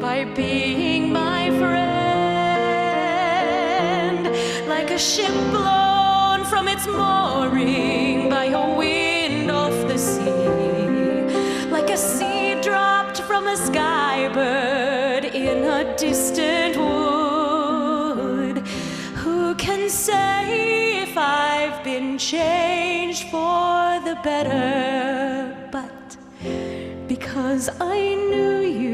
by being my friend, like a ship blown from its mooring by a wind off the sea, like a seed dropped from a skybird in a distant wood. Who can say if I've been changed for the better? But because I knew you,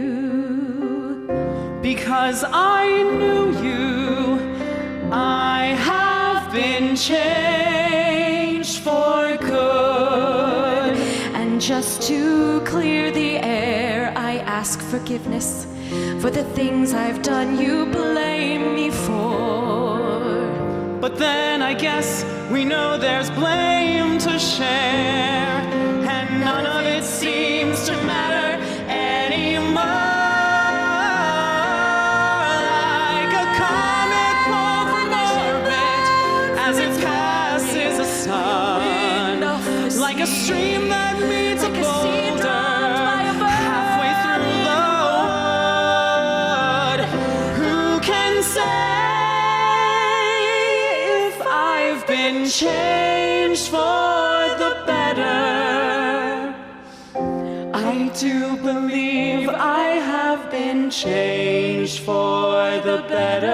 because I knew you, I have been changed for good. And just to clear the air, I ask forgiveness for the things I've done you blame me for. But then I guess we know there's blame to share, and none of it seems to matter anymore. Like a comet pulled from orbit as it passes the sun, like a stream that meets a boulder halfway through the wood. Who can say if I've been changed for the better? I do believe I have been changed for the better.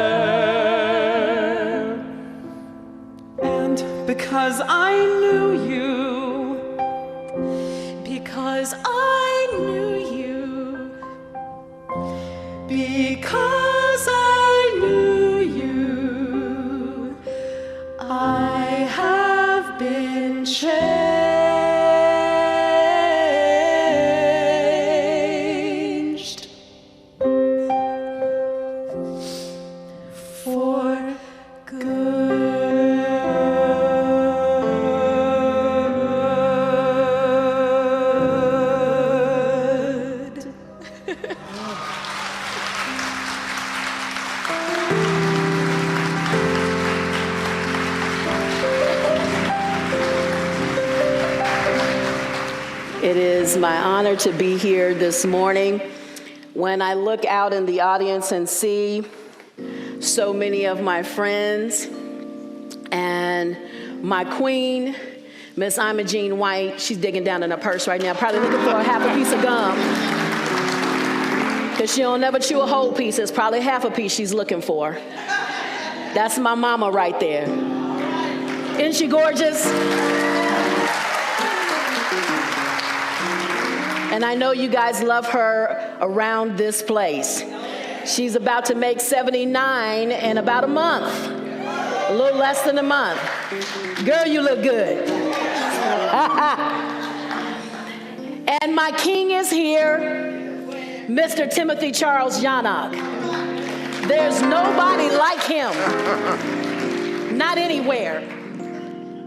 And because I knew you, because I knew you, because I knew you, I have been changed for good. It is my honor to be here this morning. When I look out in the audience and see so many of my friends and my queen, Miss Carmen White, she's digging down in her purse right now, probably looking for half a piece of gum. Because she don't never chew a whole piece, it's probably half a piece she's looking for. That's my mama right there. Isn't she gorgeous? And I know you guys love her around this place. She's about to make 79 in about a month, a little less than a month. Girl, you look good. And my king is here, Mr. Timothy Charles Janak. There's nobody like him, not anywhere.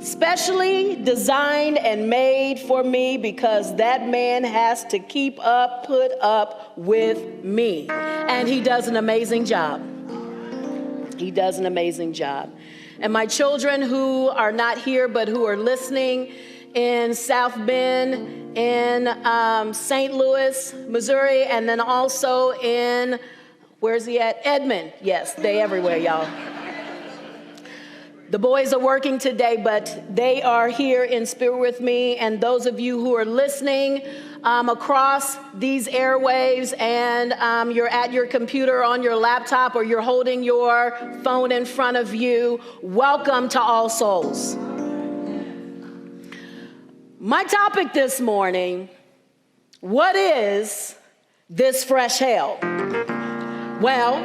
Specially designed and made for me because that man has to keep up, put up with me. And he does an amazing job. He does an amazing job. And my children who are not here but who are listening in South Bend, in St. Louis, Missouri, and then also in, where's he at? Edmond. Yes, they everywhere, y'all. The boys are working today, but they are here in spirit with me. And those of you who are listening across these airwaves and you're at your computer, on your laptop, or you're holding your phone in front of you, welcome to All Souls. My topic this morning, what is this fresh hell? Well,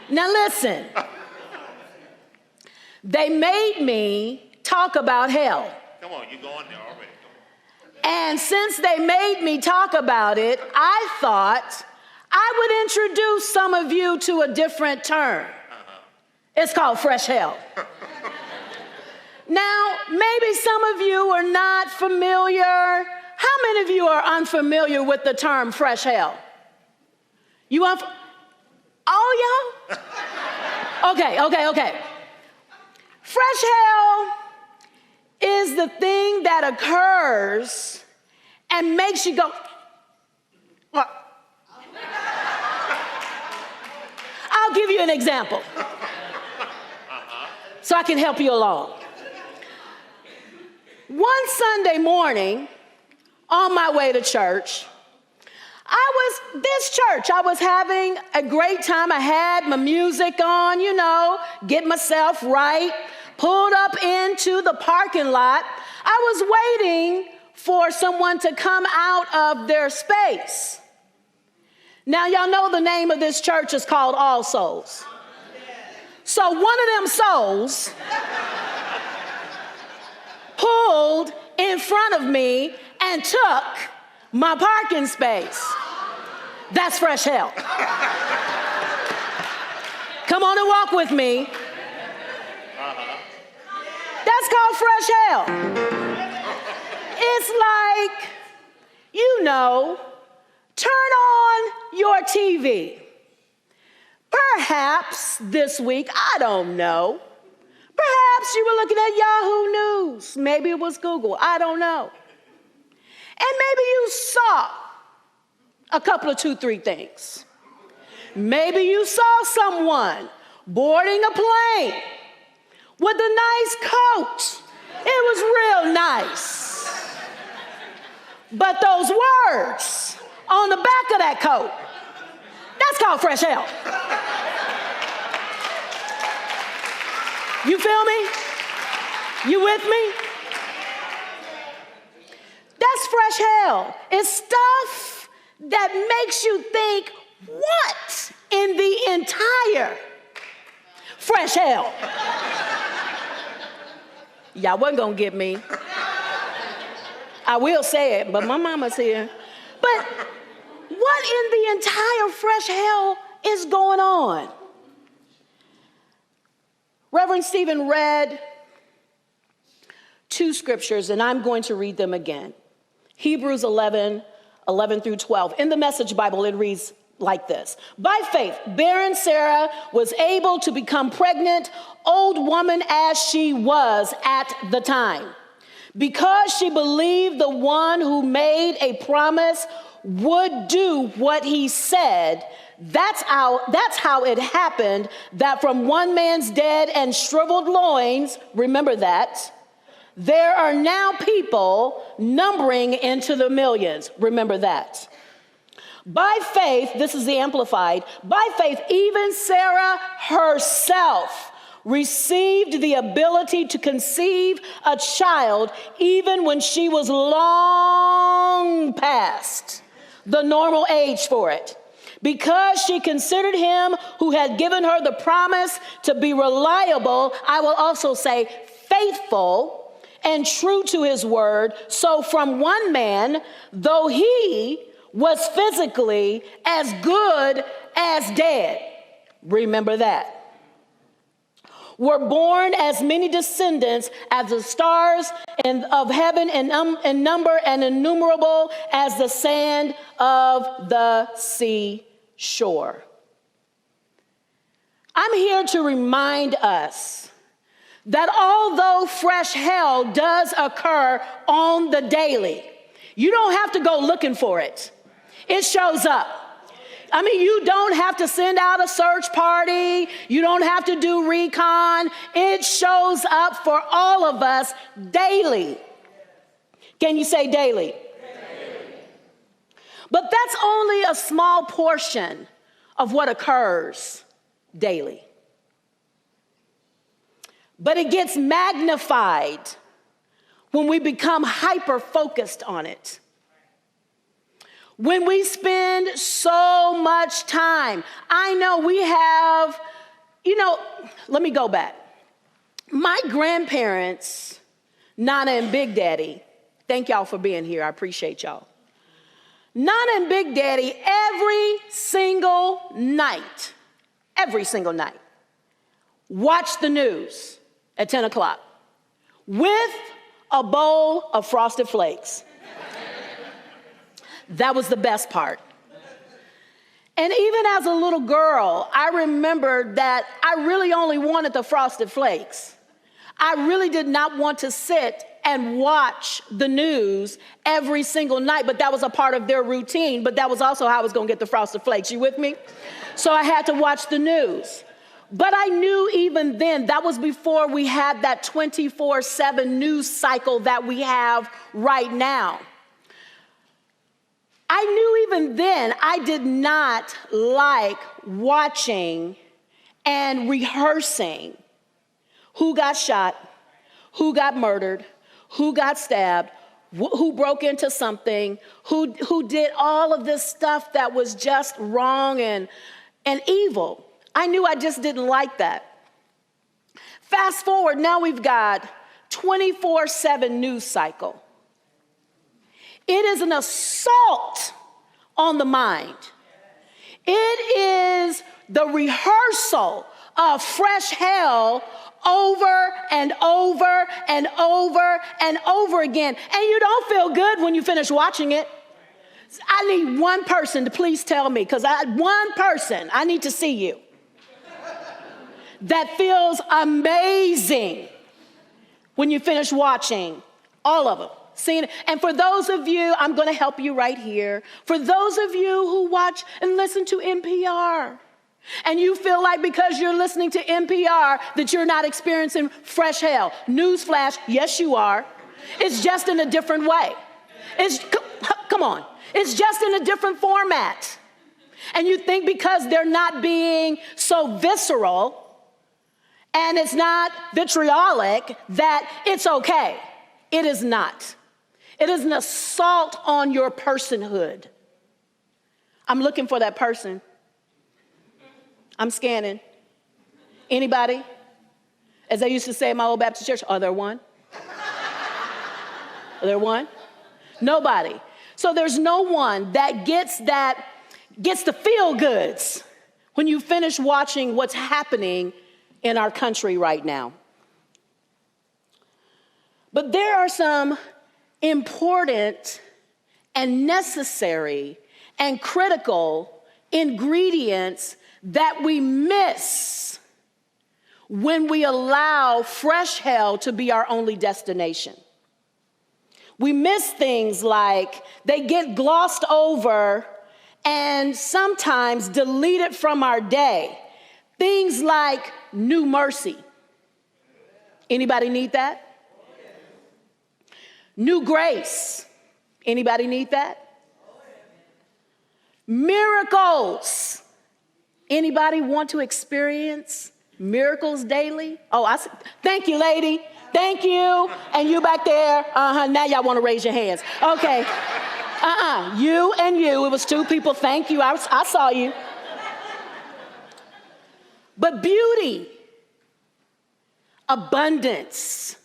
now listen. They made me talk about hell. Come on, you're going there already. And since they made me talk about it, I thought I would introduce some of you to a different term. It's called fresh hell. Now, maybe some of you are not familiar. How many of you are unfamiliar with the term fresh hell? You all y'all? Okay. Fresh hell is the thing that occurs and makes you go, I'll give you an example so I can help you along. One Sunday morning, on my way to church, I was having a great time. I had my music on, you know, get myself right, pulled up into the parking lot. I was waiting for someone to come out of their space. Now, y'all know the name of this church is called All Souls. So one of them souls pulled in front of me and took my parking space. That's fresh hell. Come on and walk with me. That's called fresh hell. It's like, you know, turn on your TV. Perhaps this week, I don't know. Perhaps you were looking at Yahoo News. Maybe it was Google. I don't know. And maybe you saw a couple of 2-3 things. Maybe you saw someone boarding a plane with a nice coat. It was real nice. But those words on the back of that coat, that's called fresh hell. You feel me? You with me? That's fresh hell. It's stuff that makes you think, what in the entire fresh hell? Y'all wasn't gonna get me. I will say it, but my mama's here. But what in the entire fresh hell is going on? Reverend Stephen read 2 scriptures, and I'm going to read them again. Hebrews 11 through 12. In the Message Bible, it reads like this. By faith, barren Sarah was able to become pregnant, old woman as she was at the time, because she believed the one who made a promise would do what he said. That's how it happened that from one man's dead and shriveled loins, remember that, there are now people numbering into the millions. Remember that. By faith, this is the Amplified, by faith, even Sarah herself received the ability to conceive a child even when she was long past the normal age for it, because she considered him who had given her the promise to be reliable, I will also say faithful, and true to his word. So from one man, though he was physically as good as dead, remember that, were born as many descendants as the stars of heaven in number and innumerable as the sand of the sea shore. I'm here to remind us that although fresh hell does occur on the daily, you don't have to go looking for it. It shows up. I mean, you don't have to send out a search party. You don't have to do recon. It shows up for all of us daily. Can you say daily? Daily. But that's only a small portion of what occurs daily. But it gets magnified when we become hyper-focused on it. When we spend so much time. I know we have, let me go back. My grandparents, Nana and Big Daddy, thank y'all for being here. I appreciate y'all. Nana and Big Daddy, every single night, watch the news at 10 o'clock with a bowl of Frosted Flakes. That was the best part. And even as a little girl, I remembered that I really only wanted the Frosted Flakes. I really did not want to sit and watch the news every single night, but that was a part of their routine, but that was also how I was going to get the Frosted Flakes. You with me? So I had to watch the news. But I knew even then, that was before we had that 24/7 news cycle that we have right now. I knew even then I did not like watching and rehearsing who got shot, who got murdered, who got stabbed, who broke into something, who did all of this stuff that was just wrong and evil. I knew I just didn't like that. Fast forward, now we've got 24/7 news cycle. It is an assault on the mind. It is the rehearsal of fresh hell over and over and over and over again. And you don't feel good when you finish watching it. I need one person to please tell me, because one person, I need to see you, that feels amazing when you finish watching all of them. Seeing it. And for those of you, I'm going to help you right here. For those of you who watch and listen to NPR, and you feel like because you're listening to NPR that you're not experiencing fresh hell. Newsflash, yes you are. It's just in a different way. Come on. It's just in a different format. And you think because they're not being so visceral and it's not vitriolic that it's okay. It is not. It is an assault on your personhood. I'm looking for that person. I'm scanning. Anybody? As I used to say in my old Baptist church, are there one? Are there one? Nobody. So there's no one that gets the feel goods when you finish watching what's happening in our country right now. But there are some important and necessary and critical ingredients that we miss when we allow fresh hell to be our only destination. We miss things like they get glossed over and sometimes deleted from our day. Things like new mercy. Anybody need that? New grace. Anybody need that? Miracles. Anybody want to experience miracles daily? Oh, thank you, lady. Thank you. And you back there. Now y'all want to raise your hands. Okay. You and you. It was two people. Thank you. I saw you. But beauty, abundance,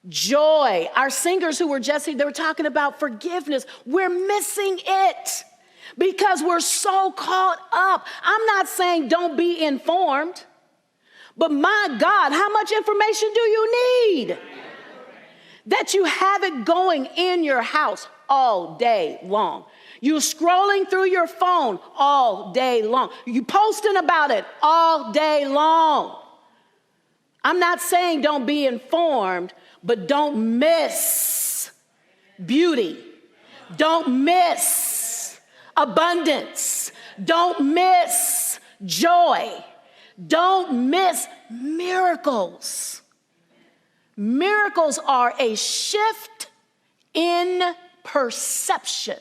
joy. Our singers who were just here, they were talking about forgiveness. We're missing it because we're so caught up. I'm not saying don't be informed, but my God, how much information do you need? That you have it going in your house all day long. You're scrolling through your phone all day long. You posting about it all day long. I'm not saying don't be informed, but don't miss beauty. Don't miss abundance. Don't miss joy. Don't miss miracles. Miracles are a shift in perception.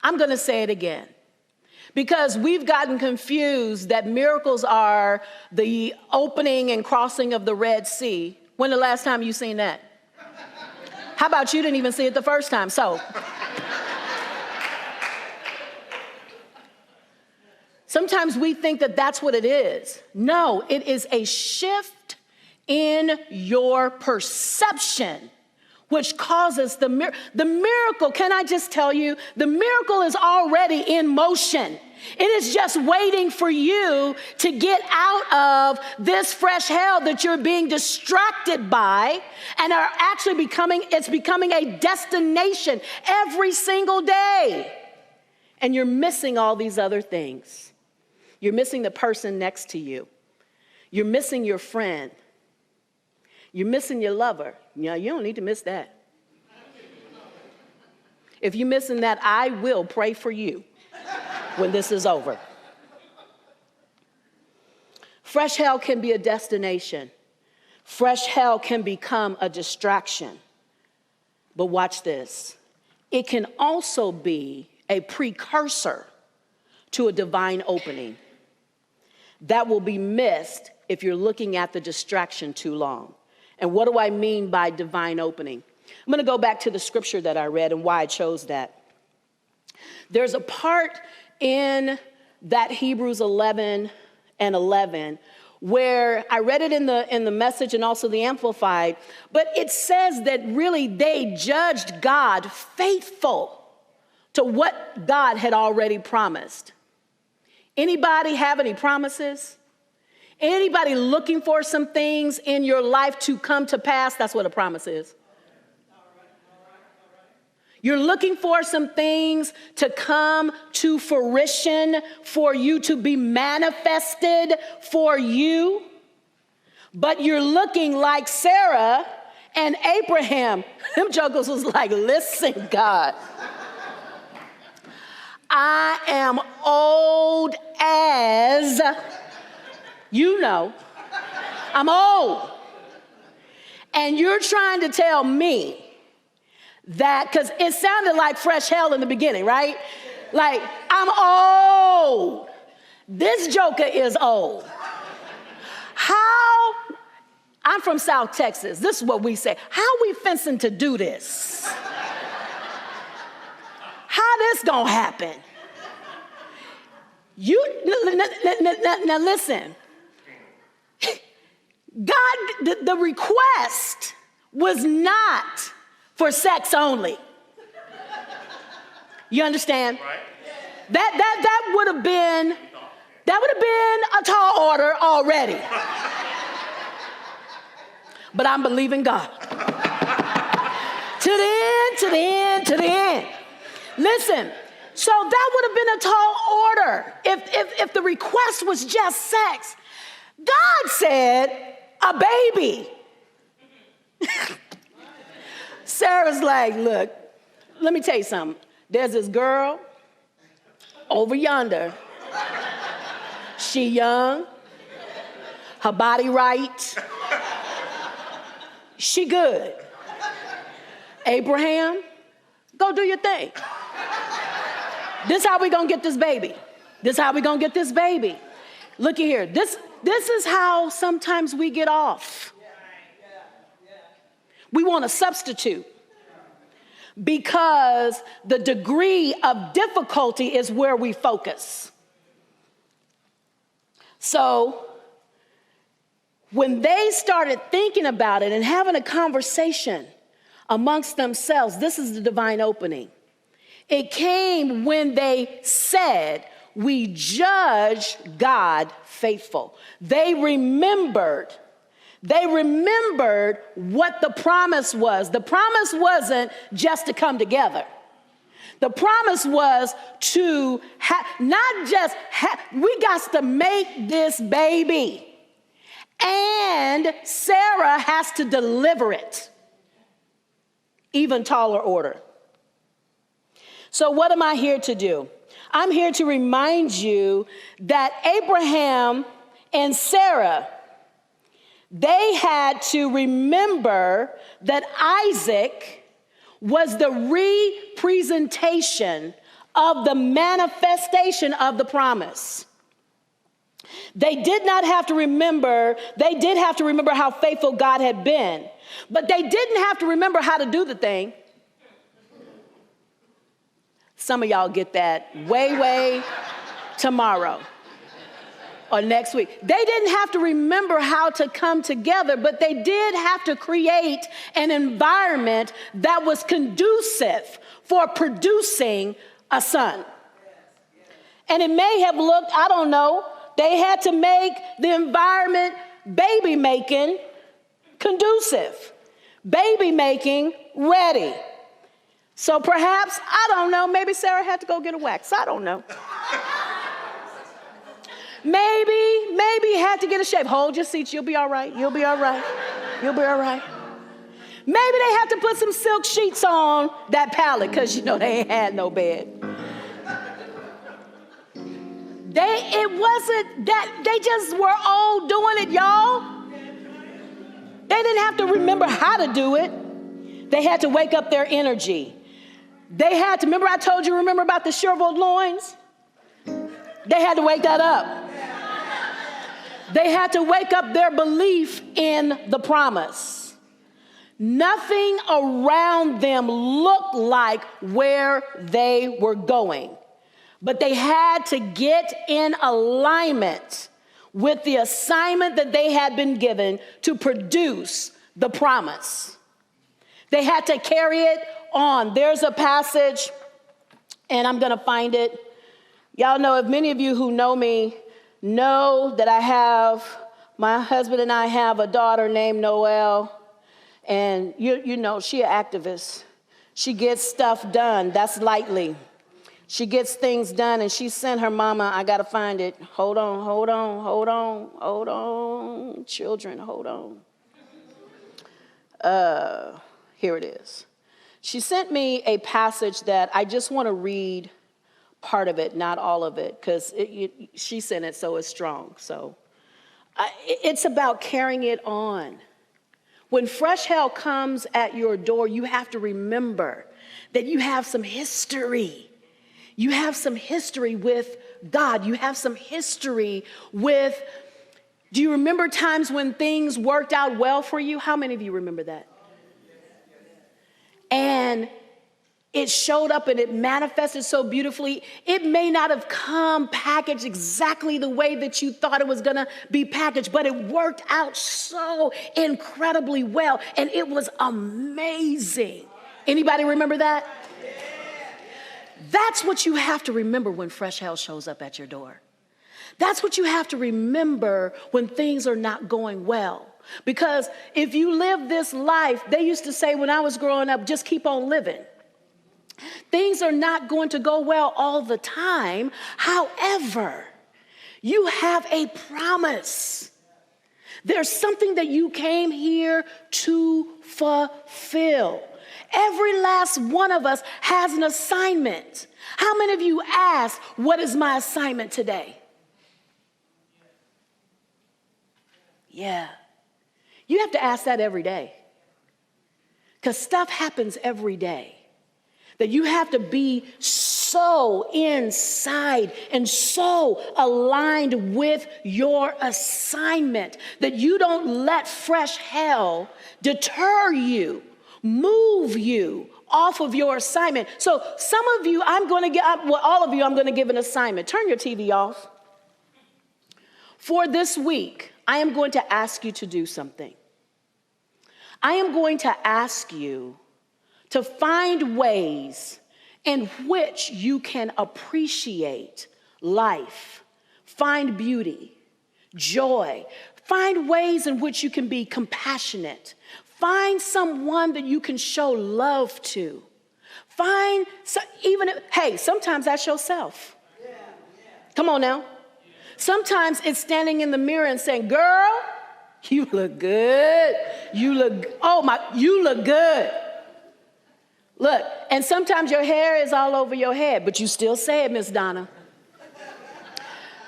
I'm going to say it again, because we've gotten confused that miracles are the opening and crossing of the Red Sea. When the last time you seen that? How about you didn't even see it the first time? So sometimes we think that that's what it is. No, it is a shift in your perception, which causes the miracle. Can I just tell you, the miracle is already in motion. It is just waiting for you to get out of this fresh hell that you're being distracted by and are actually becoming a destination every single day. And you're missing all these other things. You're missing the person next to you. You're missing your friend. You're missing your lover. You don't need to miss that. If you're missing that, I will pray for you when this is over. Fresh hell can be a destination. Fresh hell can become a distraction. But watch this. It can also be a precursor to a divine opening that will be missed if you're looking at the distraction too long. And what do I mean by divine opening? I'm going to go back to the scripture that I read and why I chose that. There's a part in that Hebrews 11:11 where I read it in the Message and also the Amplified, but it says that really they judged God faithful to what God had already promised. Anybody have any promises? Anybody looking for some things in your life to come to pass? That's what a promise is. You're looking for some things to come to fruition, for you to be manifested for you. But you're looking like Sarah and Abraham. Them jokers was like, listen, God, I am old as, you know, I'm old. And you're trying to tell me that, because it sounded like fresh hell in the beginning, right? Like, I'm old. This joker is old. How, I'm from South Texas. This is what we say. How we fencing to do this? How this gonna happen? Now listen. God, the request was not for sex only. You understand? Right. That would have been a tall order already. But I'm believing God. To the end. Listen, so that would have been a tall order if the request was just sex. God said a baby. Sarah's like, look, let me tell you something. There's this girl over yonder. She young, her body right. She good. Abraham, go do your thing. This how we gonna get this baby. Looky here. This is how sometimes we get off. We want a substitute because the degree of difficulty is where we focus. So when they started thinking about it and having a conversation amongst themselves, this is the divine opening. It came when they said, we judge God faithful. They remembered what the promise was. The promise wasn't just to come together. The promise was to we got to make this baby. And Sarah has to deliver it. Even taller order. So what am I here to do? I'm here to remind you that Abraham and Sarah, they had to remember that Isaac was the representation of the manifestation of the promise. They did have to remember how faithful God had been, but they didn't have to remember how to do the thing. Some of y'all get that way tomorrow or next week. They didn't have to remember how to come together, but they did have to create an environment that was conducive for producing a son. And it may have looked, I don't know, they had to make the environment baby making conducive, baby making ready. So perhaps, I don't know, maybe Sarah had to go get a wax. I don't know. Maybe had to get a shave. Hold your seats. You'll be all right. You'll be all right. Maybe they have to put some silk sheets on that pallet because, you know, they ain't had no bed. It wasn't that, they just were all doing it, y'all. They didn't have to remember how to do it. They had to wake up their energy. They had to, remember I told you, remember about the shriveled loins? They had to wake that up. They had to wake up their belief in the promise. Nothing around them looked like where they were going, but they had to get in alignment with the assignment that they had been given to produce the promise. They had to carry it on. There's a passage, and I'm going to find it. Y'all know, if many of you who know me know that my husband and I have a daughter named Noelle, and you know, she an activist. She gets stuff done. That's lightly. She gets things done, and she sent her mama, I got to find it. Hold on. Children, hold on. Here it is. She sent me a passage that I just want to read part of it, not all of it, because she sent it, so it's strong. So it's about carrying it on. When fresh hell comes at your door, you have to remember that you have some history. You have some history with God. You have some history with, do you remember times when things worked out well for you? How many of you remember that? And it showed up and it manifested so beautifully. It may not have come packaged exactly the way that you thought it was going to be packaged, but it worked out so incredibly well, and it was amazing. Anybody remember that? That's what you have to remember when fresh hell shows up at your door. That's what you have to remember when things are not going well. Because if you live this life, they used to say when I was growing up, just keep on living. Things are not going to go well all the time. However, you have a promise. There's something that you came here to fulfill. Every last one of us has an assignment. How many of you ask, what is my assignment today? Yeah. You have to ask that every day. Because stuff happens every day. That you have to be so inside and so aligned with your assignment that you don't let fresh hell deter you, move you off of your assignment. So some of you, all of you, I'm going to give an assignment. Turn your TV off. For this week, I am going to ask you to do something. I am going to ask you to find ways in which you can appreciate life, find beauty, joy, find ways in which you can be compassionate, find someone that you can show love to, sometimes that's yourself. Come on now. Sometimes it's standing in the mirror and saying, girl, you look good. You look good. Look, and sometimes your hair is all over your head, but you still say it, Miss Donna.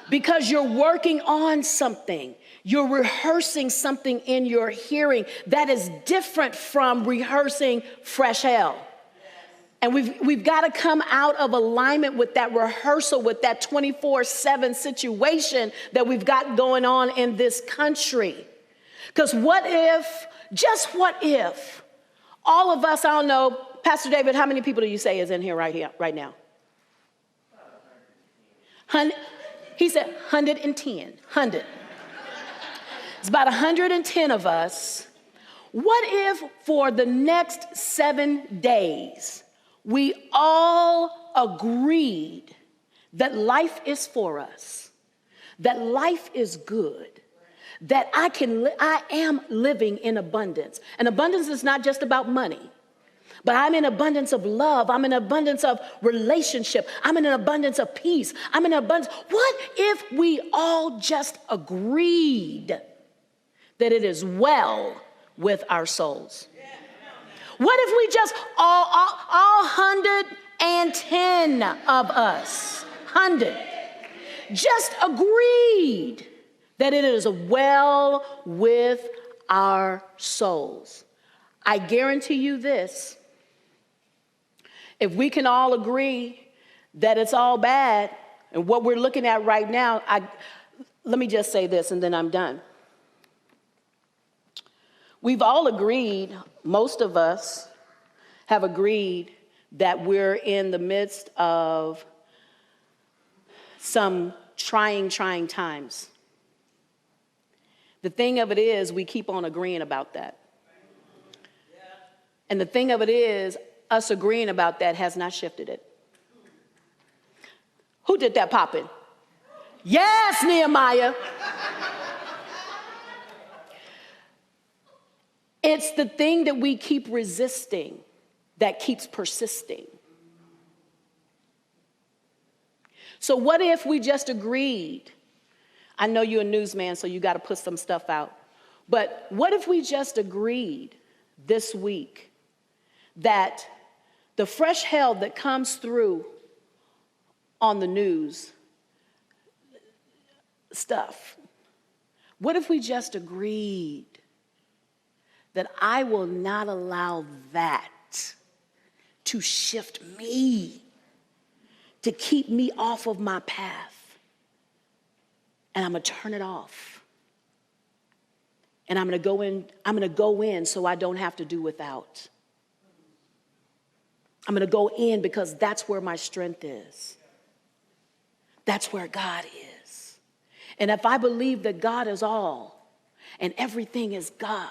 Because you're working on something. You're rehearsing something in your hearing that is different from rehearsing fresh hell. And we've got to come out of alignment with that rehearsal, with that 24/7 situation that we've got going on in this country. Because what if all of us, I don't know, Pastor David, how many people do you say is in here right now? He said 110. 100. It's about 110 of us. What if for the next 7 days, we all agreed that life is for us, that life is good, that I am living in abundance. And abundance is not just about money, but I'm in abundance of love. I'm in abundance of relationship. I'm in an abundance of peace. I'm in abundance. What if we all just agreed that it is well with our souls? What if we just, all 110 of us, 100, just agreed that it is well with our souls? I guarantee you this, if we can all agree that it's all bad, and what we're looking at right now, let me just say this and then I'm done. We've all agreed, most of us have agreed that we're in the midst of some trying times. The thing of it is, we keep on agreeing about that. And the thing of it is, us agreeing about that has not shifted it. Who did that popping? Yes, Nehemiah. It's the thing that we keep resisting that keeps persisting. So what if we just agreed? I know you're a newsman, so you got to put some stuff out. But what if we just agreed this week that the fresh hell that comes through on the news stuff, what if we just agreed that I will not allow that to shift me, to keep me off of my path, and I'm gonna turn it off, and I'm gonna go in so I don't have to do without. I'm gonna go in because that's where my strength is. That's where God is. And if I believe that God is all and everything is God,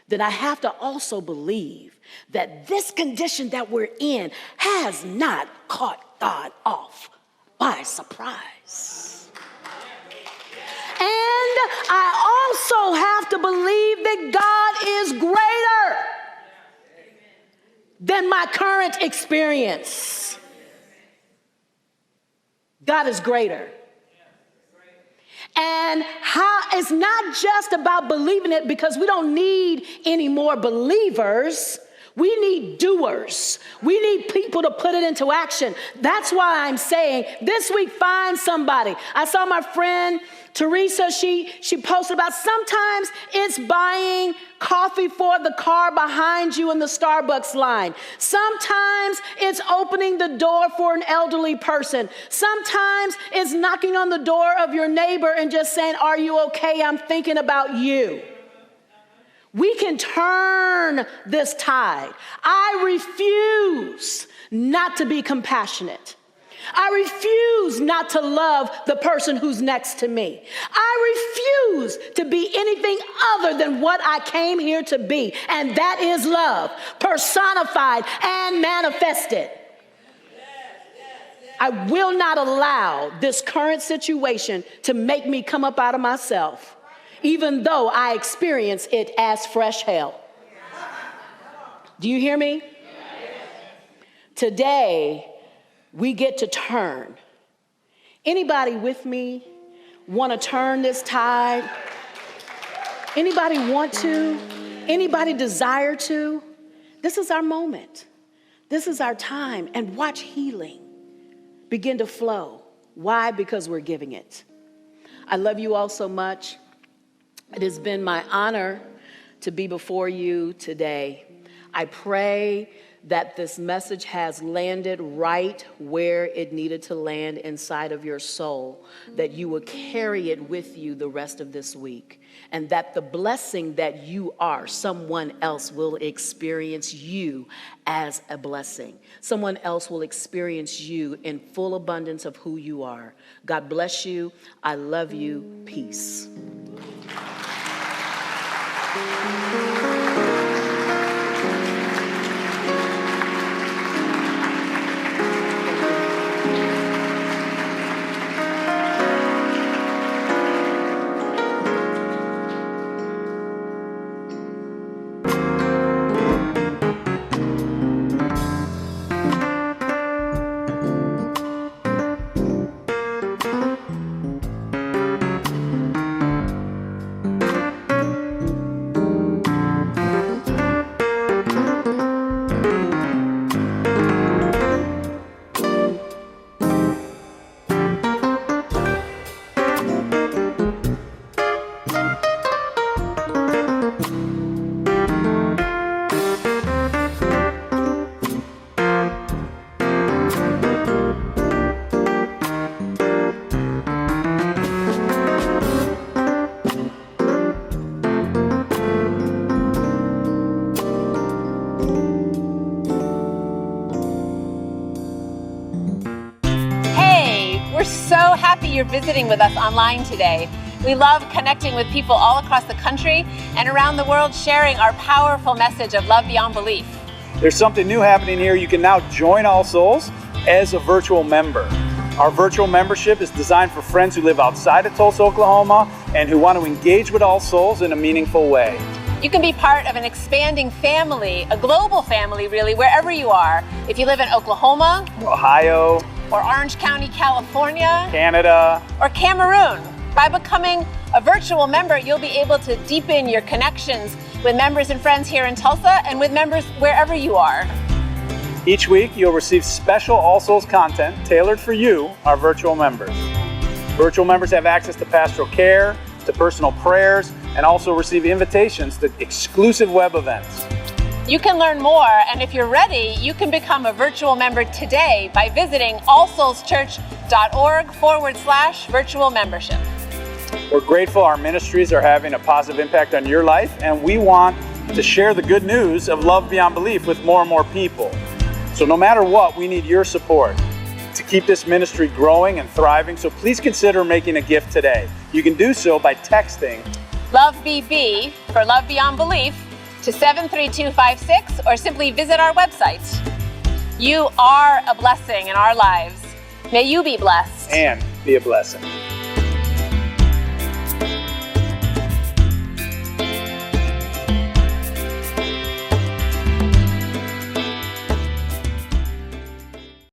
then I have to also believe that this condition that we're in has not caught God off by surprise. And I also have to believe that God is greater than my current experience. God is greater. And it's not just about believing it, because we don't need any more believers. We need doers. We need people to put it into action. That's why I'm saying this week, find somebody. I saw my friend Teresa, she posted about sometimes it's buying coffee for the car behind you in the Starbucks line. Sometimes it's opening the door for an elderly person. Sometimes it's knocking on the door of your neighbor and just saying, "Are you okay? I'm thinking about you." We can turn this tide. I refuse not to be compassionate. I refuse not to love the person who's next to me. I refuse to be anything other than what I came here to be, and that is love, personified and manifested. I will not allow this current situation to make me come up out of myself, even though I experience it as fresh hell. Do you hear me? Today, we get to turn. Anybody with me want to turn this tide? Anybody want to? Anybody desire to? This is our moment. This is our time. And watch healing begin to flow. Why? Because we're giving it. I love you all so much. It has been my honor to be before you today. I pray that this message has landed right where it needed to land inside of your soul, that you will carry it with you the rest of this week, and that the blessing that you are, someone else will experience you as a blessing. Someone else will experience you in full abundance of who you are. God bless you. I love you. Peace. you're visiting with us online today. We love connecting with people all across the country and around the world, sharing our powerful message of love beyond belief. There's something new happening here. You can now join All Souls as a virtual member. Our virtual membership is designed for friends who live outside of Tulsa, Oklahoma, and who want to engage with All Souls in a meaningful way. You can be part of an expanding family, a global family really, wherever you are. If you live in Oklahoma, Ohio, or Orange County, California, Canada, or Cameroon. By becoming a virtual member, you'll be able to deepen your connections with members and friends here in Tulsa and with members wherever you are. Each week, you'll receive special All Souls content tailored for you, our virtual members. Virtual members have access to pastoral care, to personal prayers, and also receive invitations to exclusive web events. You can learn more, and if you're ready, you can become a virtual member today by visiting allsoulschurch.org/virtual membership. We're grateful our ministries are having a positive impact on your life, and we want to share the good news of love beyond belief with more and more people. So no matter what, we need your support to keep this ministry growing and thriving, so please consider making a gift today. You can do so by texting LOVEBB for Love Beyond Belief to 73256 or simply visit our website. You are a blessing in our lives. May you be blessed. and be a blessing.